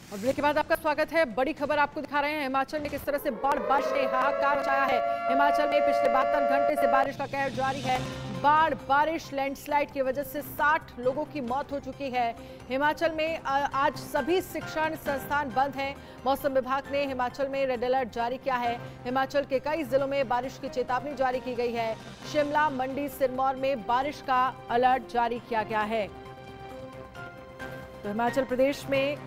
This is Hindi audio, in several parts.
और ब्रेक के बाद आपका स्वागत है। बड़ी खबर आपको दिखा रहे हैं। हिमाचल में किस तरह से बाढ़ बारिश ने हाहाकार मचाया है। हिमाचल में पिछले 72 घंटे से बारिश का कहर जारी है। बाढ़ बारिश लैंडस्लाइड की वजह से 60 लोगों की मौत हो चुकी है। हिमाचल में आज सभी शिक्षण संस्थान बंद हैं। मौसम विभाग ने हिमाचल में रेड अलर्ट जारी किया है। हिमाचल के कई जिलों में बारिश की चेतावनी जारी की गई है। शिमला, मंडी, सिरमौर में बारिश का अलर्ट जारी किया गया है। तो हिमाचल प्रदेश में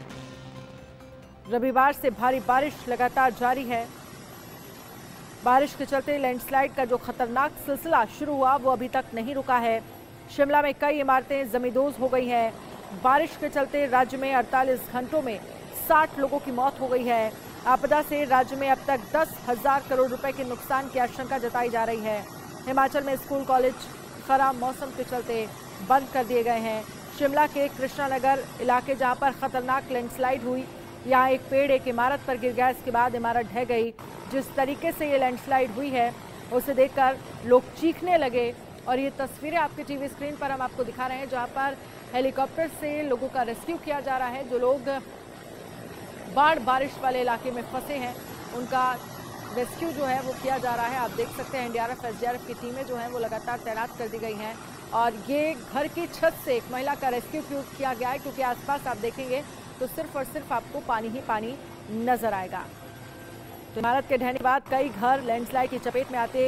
रविवार से भारी बारिश लगातार जारी है। बारिश के चलते लैंडस्लाइड का जो खतरनाक सिलसिला शुरू हुआ वो अभी तक नहीं रुका है। शिमला में कई इमारतें जमींदोज हो गई हैं। बारिश के चलते राज्य में 48 घंटों में 60 लोगों की मौत हो गई है। आपदा से राज्य में अब तक 10,000 करोड़ रुपए के नुकसान की आशंका जताई जा रही है। हिमाचल में स्कूल कॉलेज खराब मौसम के चलते बंद कर दिए गए हैं। शिमला के कृष्णानगर इलाके जहां पर खतरनाक लैंडस्लाइड हुई, यहाँ एक पेड़ एक इमारत पर गिर गया। इसके बाद इमारत ढह गई। जिस तरीके से ये लैंडस्लाइड हुई है उसे देखकर लोग चीखने लगे। और ये तस्वीरें आपके टीवी स्क्रीन पर हम आपको दिखा रहे हैं, जहाँ पर हेलीकॉप्टर से लोगों का रेस्क्यू किया जा रहा है। जो लोग बाढ़ बारिश वाले इलाके में फंसे हैं उनका रेस्क्यू जो है वो किया जा रहा है। आप देख सकते हैं एनडीआरएफ, एसडीआरएफ की टीमें जो हैं वो लगातार तैनात कर दी गई हैं। और ये घर की छत से एक महिला का रेस्क्यू किया गया है, क्योंकि आसपास आप देखेंगे तो सिर्फ और सिर्फ आपको पानी ही पानी नजर आएगा। तो इमारत के ढहने के बाद कई घर लैंडस्लाइड की चपेट में आते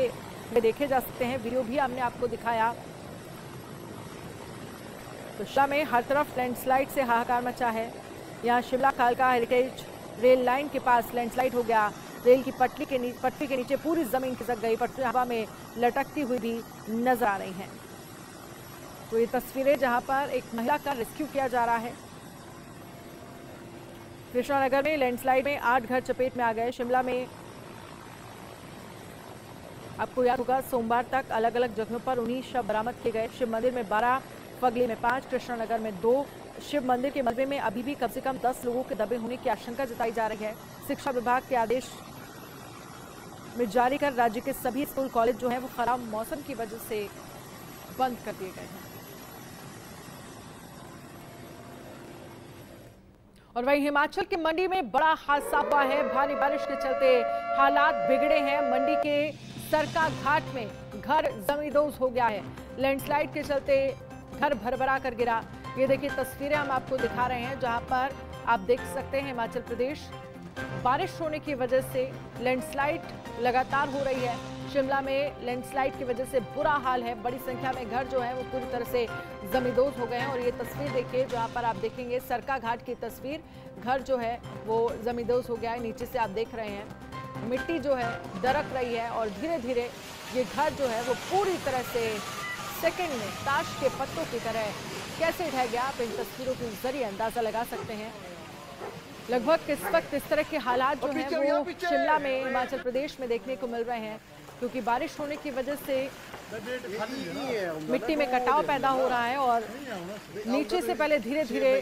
हुए देखे जा सकते हैं। वीडियो भी हमने आपको दिखाया। तो शिमला में हर तरफ लैंडस्लाइड से हाहाकार मचा है। यहाँ शिमला कालका हेरिटेज रेल लाइन के पास लैंडस्लाइड हो गया। रेल की पटरी के नीचे पूरी जमीन खिसक गई। पटरी हवा में लटकती हुई भी नजर आ रही हैं। तो ये तस्वीरें जहां पर एक महिला का रेस्क्यू किया जा रहा है। कृष्णानगर में लैंडस्लाइड में 8 घर चपेट में आ गए। शिमला में आपको याद होगा सोमवार तक अलग अलग जगहों पर 19 शव बरामद किए गए। शिव मंदिर में 12, फगली में 5, कृष्णानगर में 2। शिव मंदिर के मलबे में अभी भी कम से कम 10 लोगों के दबे होने की आशंका जताई जा रही है। शिक्षा विभाग के आदेश में जारी कर राज्य के सभी स्कूल कॉलेज जो है वो खराब मौसम की वजह से बंद कर दिए गए हैं। और वहीं हिमाचल के मंडी में बड़ा हादसा हुआ है। भारी बारिश के चलते हालात बिगड़े हैं। मंडी के सरका घाट में घर जमींदोज हो गया है। लैंडस्लाइड के चलते घर भरभरा कर गिरा। ये देखिए तस्वीरें हम आपको दिखा रहे हैं, जहां पर आप देख सकते हैं हिमाचल प्रदेश बारिश होने की वजह से लैंडस्लाइड लगातार हो रही है। शिमला में लैंडस्लाइड की वजह से बुरा हाल है। बड़ी संख्या में घर जो है वो पूरी तरह से जमींदोज हो गए हैं। और ये तस्वीर देखिए, जहां पर आप देखेंगे सरका घाट की तस्वीर, घर जो है वो जमींदोज हो गया है। नीचे से आप देख रहे हैं मिट्टी जो है दरक रही है और धीरे धीरे ये घर जो है वो पूरी तरह से सेकंड में ताश के पत्तों की तरह कैसे ढह गया, आप इन तस्वीरों के जरिए अंदाजा लगा सकते हैं। लगभग इस वक्त इस तरह के हालात जो हैं वो शिमला में, हिमाचल प्रदेश में देखने को मिल रहे हैं, क्योंकि बारिश होने की वजह से मिट्टी में कटाव पैदा हो रहा है और नीचे से पहले धीरे धीरे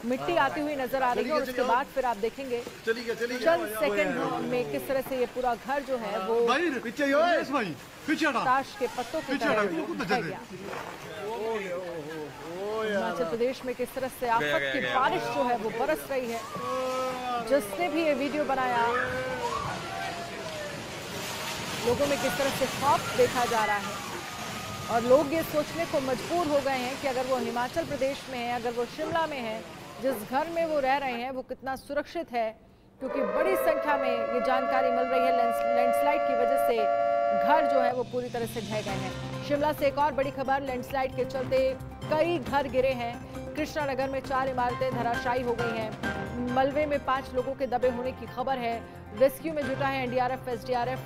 मिट्टी आती हुई नजर आ रही है। और उसके बाद फिर आप देखेंगे चंद सेकंड में किस तरह से ये पूरा घर जो है वो ताश के पत्तों की तरह ढह गया। हिमाचल प्रदेश में किस तरह से आफत की बारिश जो है वो बरस रही है। जिसने भी ये वीडियो बनाया, लोगों में किस तरह से खौफ देखा जा रहा है। और लोग ये सोचने को मजबूर हो गए हैं कि अगर वो हिमाचल प्रदेश में है, अगर वो शिमला में है, जिस घर में वो रह रहे हैं वो कितना सुरक्षित है, क्योंकि बड़ी संख्या में ये जानकारी मिल रही है लैंडस्लाइड की वजह से घर जो है वो पूरी तरह से ढह गए हैं। शिमला से एक और बड़ी खबर, लैंडस्लाइड के चलते कई घर गिरे हैं। कृष्णानगर में 4 इमारतें धराशायी हो गई हैं। मलबे में 5 लोगों के दबे होने की खबर है। रेस्क्यू में जुटा है एनडीआरएफ, एसडीआरएफ।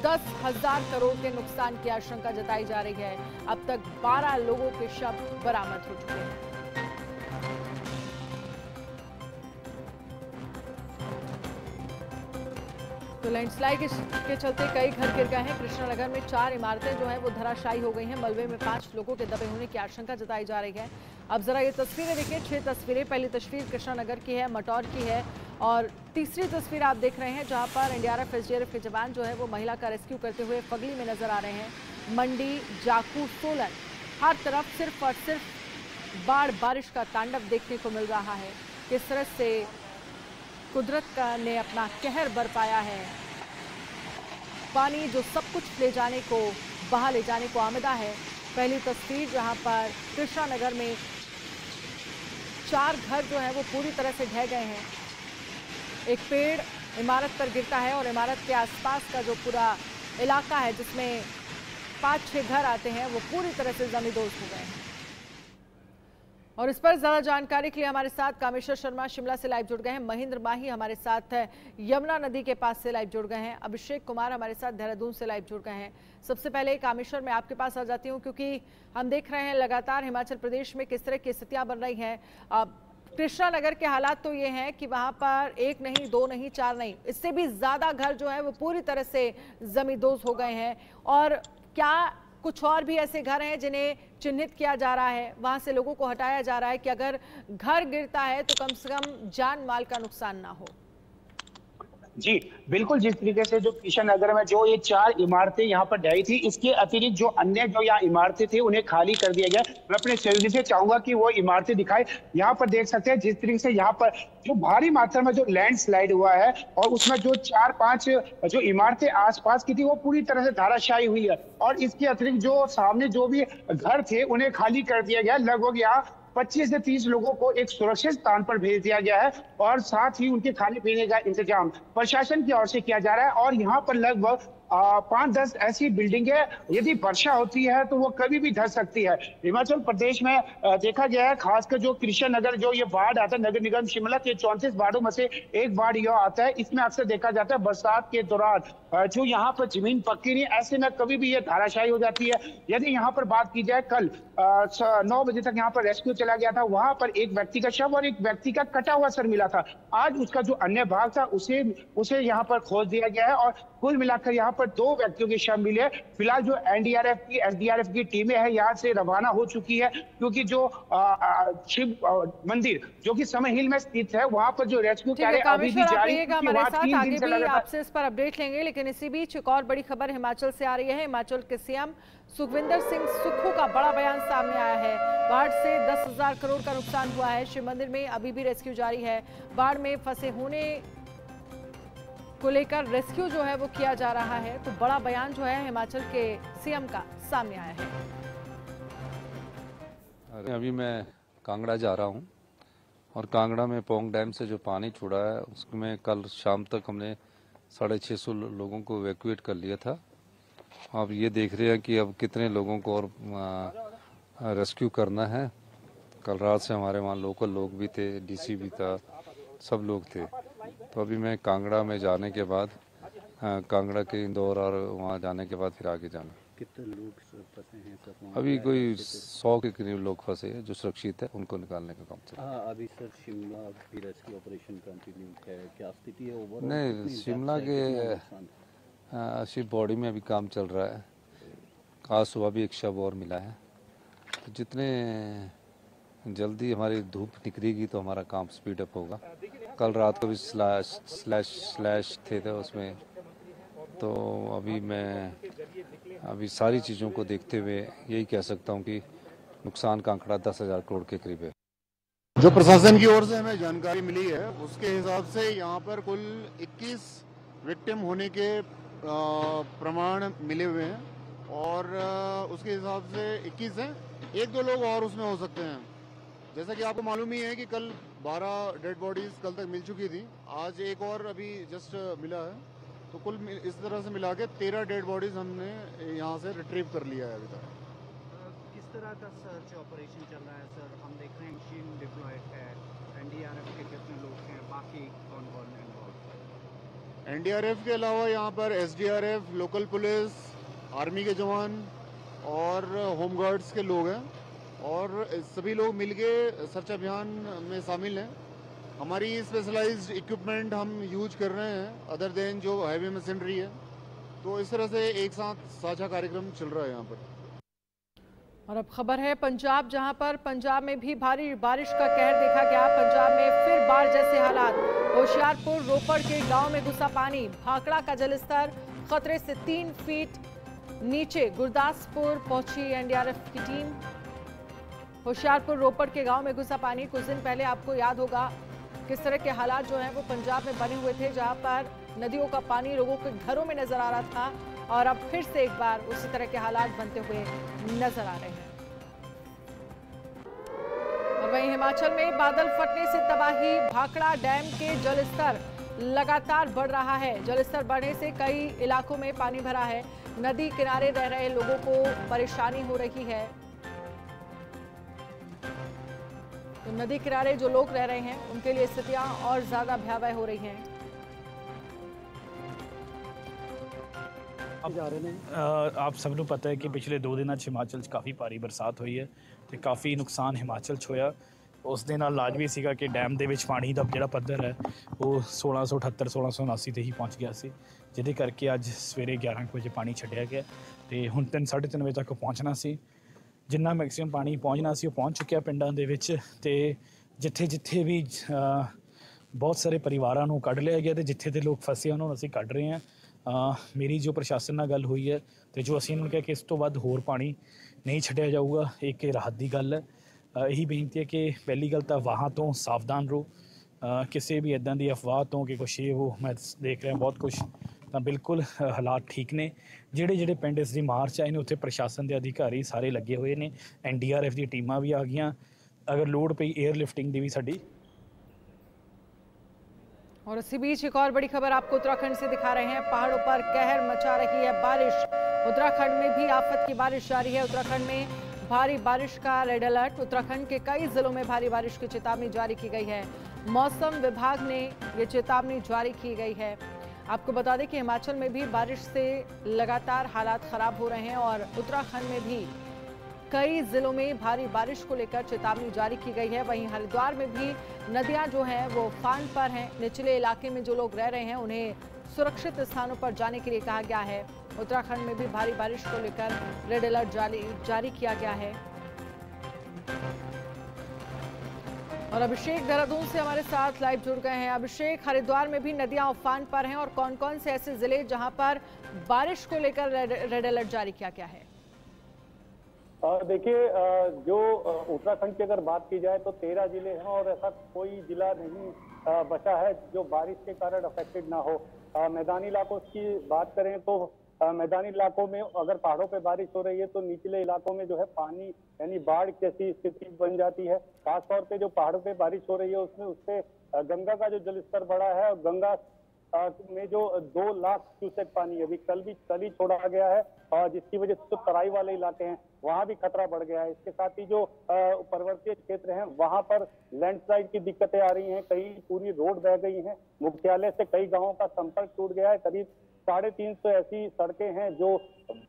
10,000 करोड़ के नुकसान की आशंका जताई जा रही है। अब तक 12 लोगों के शव बरामद हो चुके हैं। तो लैंडस्लाइड के चलते कई घर गिर गए हैं। कृष्णानगर में 4 इमारतें जो हैं वो धराशायी हो गई हैं। मलबे में 5 लोगों के दबे होने की आशंका जताई जा रही है। अब जरा ये तस्वीरें देखिए, 6 तस्वीरें। पहली तस्वीर कृष्णानगर की है, मटौर की है, और तीसरी तस्वीर आप देख रहे हैं जहां पर एनडीआरएफ, एसडीआरएफ के जवान जो है वो महिला का रेस्क्यू करते हुए फगली में नजर आ रहे हैं। मंडी, जाखू, सोलन, हर तरफ सिर्फ और सिर्फ बाढ़ बारिश का तांडव देखने को मिल रहा है। किस तरह से कुदरत ने अपना कहर बरपाया है। पानी जो सब कुछ ले जाने को, बहा ले जाने को आमदा है। पहली तस्वीर जहां पर कृष्णा नगर में 4 घर जो है वो पूरी तरह से ढह गए हैं। एक पेड़ इमारत पर गिरता है और इमारत के आसपास का जो पूरा इलाका है जिसमें 5-6 घर आते हैं वो पूरी तरह से जमींदोज हो गए हैं। और इस पर ज्यादा जानकारी के लिए हमारे साथ कामेश्वर शर्मा शिमला से लाइव जुड़ गए हैं। महेंद्र माही हमारे साथ यमुना नदी के पास से लाइव जुड़ गए हैं। अभिषेक कुमार हमारे साथ देहरादून से लाइव जुड़ गए हैं। सबसे पहले कामेश्वर, मैं आपके पास आ जाती हूँ क्योंकि हम देख रहे हैं लगातार हिमाचल प्रदेश में किस तरह की स्थितियां बन रही हैं। कृष्णा नगर के हालात तो ये हैं कि वहां पर 1 नहीं, 2 नहीं, 4 नहीं, इससे भी ज्यादा घर जो है वो पूरी तरह से जमींदोज हो गए हैं। और क्या कुछ और भी ऐसे घर हैं जिन्हें चिन्हित किया जा रहा है, वहां से लोगों को हटाया जा रहा है कि अगर घर गिरता है तो कम से कम जान माल का नुकसान ना हो? जी बिल्कुल, जिस तरीके से जो कृष्ण नगर में जो ये 4 इमारतें यहाँ पर ढही थी, इसके अतिरिक्त जो अन्य जो यहाँ इमारतें थी उन्हें खाली कर दिया गया। मैं अपने सहयोगी से चाहूंगा कि वो इमारतें दिखाए। यहाँ पर देख सकते हैं जिस तरीके से यहाँ पर जो भारी मात्रा में जो लैंडस्लाइड हुआ है और उसमें जो 4-5 जो इमारतें आसपास की थी वो पूरी तरह से धाराशायी हुई है। और इसके अतिरिक्त जो सामने जो भी घर थे उन्हें खाली कर दिया गया। लगभग यहाँ 25 से 30 लोगों को एक सुरक्षित स्थान पर भेज दिया गया है और साथ ही उनके खाने पीने का इंतजाम प्रशासन की ओर से किया जा रहा है। और यहाँ पर लगभग 5-10 ऐसी बिल्डिंगें यदि वर्षा होती है तो वो कभी भी ढह सकती है। हिमाचल प्रदेश में देखा गया है, खासकर जो कृष्ण नगर जो ये वार्ड आता है नगर निगम शिमला के 34 वार्डों में से एक वार्ड यह आता है। इसमें अक्सर देखा जाता है बरसात के दौरान जो यहाँ पर जमीन पक्की नहीं, ऐसे में कभी भी ये धाराशायी हो जाती है। यदि यहाँ पर बात की जाए, कल 9 बजे तक यहाँ पर रेस्क्यू चला गया था, वहां पर एक व्यक्ति का शव और एक व्यक्ति का कटा हुआ सर मिला था। आज उसका जो अन्य भाग था उसे यहाँ पर खोज दिया गया है और कुल मिलाकर यहाँ पर 2 व्यक्तियों के शव मिले। फिलहाल जो एनडीआरएफ की एसडीआरएफ की टीमें हैं यहाँ से रवाना हो चुकी है, क्योंकि जो शिव मंदिर जो कि समय हिल में स्थित है वहां पर जो रेस्क्यू कार्य अभी भी जारी है। हमारे साथ आगे भी आपसे इस पर अपडेट लेंगे, लेकिन इसी बीच एक और बड़ी खबर हिमाचल से आ रही है। हिमाचल के सीएम सुखविंदर सिंह सुक्खू का बड़ा बयान सामने आया है। बाढ़ से 10,000 करोड़ का नुकसान हुआ है। शिव मंदिर में अभी भी रेस्क्यू जारी है। बाढ़ में फंसे होने को लेकर रेस्क्यू जो है वो किया जा रहा है। तो बड़ा बयान जो है हिमाचल के सीएम का सामने आया है। अभी मैं कांगड़ा जा रहा हूं और कांगड़ा में पोंग डैम से जो पानी छोड़ा है उसमें कल शाम तक हमने 650 लोगों को इवैक्यूएट कर लिया था। अब ये देख रहे हैं कि अब कितने लोगों को और रेस्क्यू करना है। कल रात से हमारे वहाँ लोकल लोग भी थे, डीसी भी था, सब लोग थे। तो अभी मैं कांगड़ा में जाने के बाद कांगड़ा के इंदौर और वहाँ जाने के बाद फिर आगे जाना। कितने लोग फंसे हैं सर? अभी कोई 100 के करीब लोग फंसे हैं जो सुरक्षित है, उनको निकालने का काम चल रहा है। अभी सर शिमला भी रेस्क्यू ऑपरेशन कंटिन्यू है, क्या स्थिति है ओवरऑल? नहीं, शिमला के शिप बॉडी में अभी काम चल रहा है। आज सुबह भी एक शव और मिला है। तो जितने जल्दी हमारी धूप निकलेगी तो हमारा काम स्पीड अप होगा। कल रात को भी स्लैश थे उसमें। तो अभी सारी चीज़ों को देखते हुए यही कह सकता हूँ कि नुकसान का आंकड़ा 10,000 करोड़ के करीब है। जो प्रशासन की ओर से हमें जानकारी मिली है उसके हिसाब से यहाँ पर कुल 21 विक्टिम होने के प्रमाण मिले हुए हैं और उसके हिसाब से 21 हैं। 1-2 लोग और उसमें हो सकते हैं। जैसा कि आपको मालूम ही है कि कल 12 डेड बॉडीज कल तक मिल चुकी थी, आज एक और अभी जस्ट मिला है। तो कुल इस तरह से मिला के 13 डेड बॉडीज हमने यहाँ से रिट्रीव कर लिया है अभी तक। किस तरह का सर्च ऑपरेशन चल रहा है सर? हम देख रहे हैं मशीन डिप्लॉयड है, एनडीआरएफ के कितने लोग हैं, बाकी कौन इन्वॉल्व? एनडीआरएफ के अलावा यहाँ पर एसडीआरएफ, लोकल पुलिस, आर्मी के जवान और होमगार्ड्स के लोग हैं और सभी लोग मिलके सर्च अभियान में शामिल हैं। हमारी स्पेशलाइज्ड इक्विपमेंट हम यूज कर रहे हैं अदर देन जो हैवी मशीनरी है। तो इस तरह से एक साथ साझा कार्यक्रम चल रहा है यहाँ पर। और अब खबर है पंजाब, जहां पर पंजाब में भी भारी बारिश का कहर देखा गया। पंजाब में फिर बाढ़ जैसे हालात। होशियारपुर रोपड़ के गांव में घुसा पानी। भाखड़ा का जलस्तर खतरे से 3 फीट नीचे। गुरदासपुर पहुंची एनडीआरएफ की टीम। होशियारपुर रोपड़ के गांव में घुसा पानी। कुछ दिन पहले आपको याद होगा किस तरह के हालात जो हैं वो पंजाब में बने हुए थे, जहां पर नदियों का पानी लोगों के घरों में नजर आ रहा था, और अब फिर से एक बार उसी तरह के हालात बनते हुए नजर आ रहे हैं। और वहीं हिमाचल में बादल फटने से तबाही। भाखड़ा डैम के जलस्तर लगातार बढ़ रहा है। जलस्तर बढ़ने से कई इलाकों में पानी भरा है। नदी किनारे रह रहे लोगों को परेशानी हो रही है। तो नदी किनारे जो लोग रह रहे हैं उनके लिए स्थितियां और ज्यादा भयावह हो रही हैं। आप सब ਨੂੰ ਪਤਾ ਹੈ ਕਿ ਪਿਛਲੇ 2 ਦਿਨਾਂ 'ਚ ਹਿਮਾਚਲ 'ਚ ਕਾਫੀ ਭਾਰੀ ਬਰਸਾਤ ਹੋਈ ਹੈ ਤੇ ਕਾਫੀ ਨੁਕਸਾਨ ਹਿਮਾਚਲ 'ਚ ਹੋਇਆ। ਉਸ ਦੇ ਨਾਲ ਲਾਜ਼ਮੀ ਸੀਗਾ ਕਿ ਡੈਮ ਦੇ ਵਿੱਚ ਪਾਣੀ ਦਾ ਜਿਹੜਾ ਪੱਧਰ ਹੈ ਉਹ 1678 1679 ਤੇ ਹੀ ਪਹੁੰਚ ਗਿਆ ਸੀ, ਜਿਹਦੇ ਕਰਕੇ ਅੱਜ ਸਵੇਰੇ 11 ਵਜੇ ਪਾਣੀ ਛੱਡਿਆ ਗਿਆ ਤੇ ਹੁਣ 3:30 ਵਜੇ ਤੱਕ ਪਹੁੰਚਣਾ ਸੀ। ਜਿੰਨਾ ਮੈਕਸਿਮਮ ਪਾਣੀ ਪਹੁੰਚਣਾ ਸੀ ਉਹ ਪਹੁੰਚ ਚੁੱਕਿਆ ਪਿੰਡਾਂ ਦੇ ਵਿੱਚ, ਤੇ ਜਿੱਥੇ ਜਿੱਥੇ ਵੀ ਬਹੁਤ ਸਾਰੇ ਪਰਿਵਾਰਾਂ ਨੂੰ ਕੱਢ ਲਿਆ ਗਿਆ ਤੇ ਜਿੱਥੇ ਤੇ ਲੋਕ ਫਸੇ ਉਹਨਾਂ ਨੂੰ ਅਸੀਂ ਕੱਢ ਰਹੇ ਹਾਂ। ਮੇਰੀ ਜੋ ਪ੍ਰਸ਼ਾਸਨ ਨਾਲ ਗੱਲ ਹੋਈ ਹੈ ਤੇ ਜੋ ਅਸੀਂ ਉਹਨਾਂ ਨੂੰ ਕਿਹਾ ਕਿ ਇਸ ਤੋਂ ਵੱਧ ਹੋਰ ਪਾਣੀ ਨਹੀਂ ਛੱਡਿਆ ਜਾਊਗਾ, ਇੱਕ ਰਾਹਤ ਦੀ ਗੱਲ ਹੈ। ਇਹੀ ਬੇਨਤੀ ਹੈ ਕਿ ਪਹਿਲੀ ਗੱਲ ਤਾਂ ਵਾਹਾਂ ਤੋਂ ਸਾਵਧਾਨ ਰਹੋ, ਕਿਸੇ ਵੀ ਇੱਦਾਂ ਦੀ ਅਫਵਾਹ ਤੋਂ ਕਿ ਕੁਛ ਇਹ ਉਹ ਮੈਂ ਦੇਖ ਰਿਹਾ ਬਹੁਤ ਕੁਛ, ਤਾਂ ਬਿਲਕੁਲ ਹਾਲਾਤ ਠੀਕ ਨੇ। ਜਿਹੜੇ ਪਿੰਡ ਇਸ ਦੀ ਮਾਰ 'ਚ ਆਏ ਨੇ ਉੱਥੇ ਪ੍ਰਸ਼ਾਸਨ ਦੇ ਅਧਿਕਾਰੀ ਸਾਰੇ ਲੱਗੇ ਹੋਏ ਨੇ, NDRF ਦੀ ਟੀਮਾਂ ਵੀ ਆ ਗਈਆਂ, ਅਗਰ ਲੋੜ ਪਈ 에ਅਰ ਲਿਫਟਿੰਗ ਦੀ ਵੀ ਸਾਡੀ। और इसी बीच एक और बड़ी खबर आपको उत्तराखंड से दिखा रहे हैं। पहाड़ों पर कहर मचा रही है बारिश। उत्तराखंड में भी आफत की बारिश जारी है। उत्तराखंड में भारी बारिश का रेड अलर्ट। उत्तराखंड के कई जिलों में भारी बारिश की चेतावनी जारी की गई है। मौसम विभाग ने ये चेतावनी जारी की गई है। आपको बता दें कि हिमाचल में भी बारिश से लगातार हालात खराब हो रहे हैं और उत्तराखंड में भी कई जिलों में भारी बारिश को लेकर चेतावनी जारी की गई है। वहीं हरिद्वार में भी नदियां जो हैं वो उफान पर हैं। निचले इलाके में जो लोग रह रहे हैं उन्हें सुरक्षित स्थानों पर जाने के लिए कहा गया है। उत्तराखंड में भी भारी बारिश को लेकर रेड अलर्ट जारी किया गया है। और अभिषेक देहरादून से हमारे साथ लाइव जुड़ गए हैं। अभिषेक, हरिद्वार में भी नदियां उफान पर हैं और कौन कौन से ऐसे जिले जहां पर बारिश को लेकर रेड अलर्ट जारी किया गया है? देखिए, जो उत्तराखंड की अगर बात की जाए तो 13 जिले हैं और ऐसा कोई जिला नहीं बचा है जो बारिश के कारण अफेक्टेड ना हो। मैदानी इलाकों की बात करें तो मैदानी इलाकों में अगर पहाड़ों पे बारिश हो रही है तो निचले इलाकों में जो है पानी यानी बाढ़ जैसी स्थिति बन जाती है। खासतौर पे जो पहाड़ों पे बारिश हो रही है उसमें उससे गंगा का जो जलस्तर बढ़ा है और गंगा में जो 2 लाख क्यूसेक पानी अभी कल ही छोड़ा गया है, और जिसकी वजह से जो तराई वाले इलाके हैं वहां भी खतरा बढ़ गया है। इसके साथ ही जो पर्वतीय क्षेत्र हैं वहां पर लैंडस्लाइड की दिक्कतें आ रही हैं, कई पूरी रोड बह गई हैं, मुख्यालय से कई गांवों का संपर्क टूट गया है। करीब 350 ऐसी सड़कें हैं जो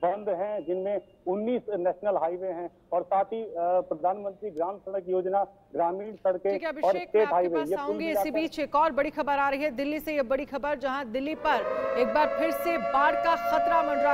बंद हैं, जिनमें 19 नेशनल हाईवे हैं और साथ ही प्रधानमंत्री ग्राम सड़क योजना, ग्रामीण सड़कें और स्टेट हाईवे। इसी बीच एक और बड़ी खबर आ रही है दिल्ली से। ये बड़ी खबर जहां दिल्ली पर एक बार फिर से बाढ़ का खतरा मंडरा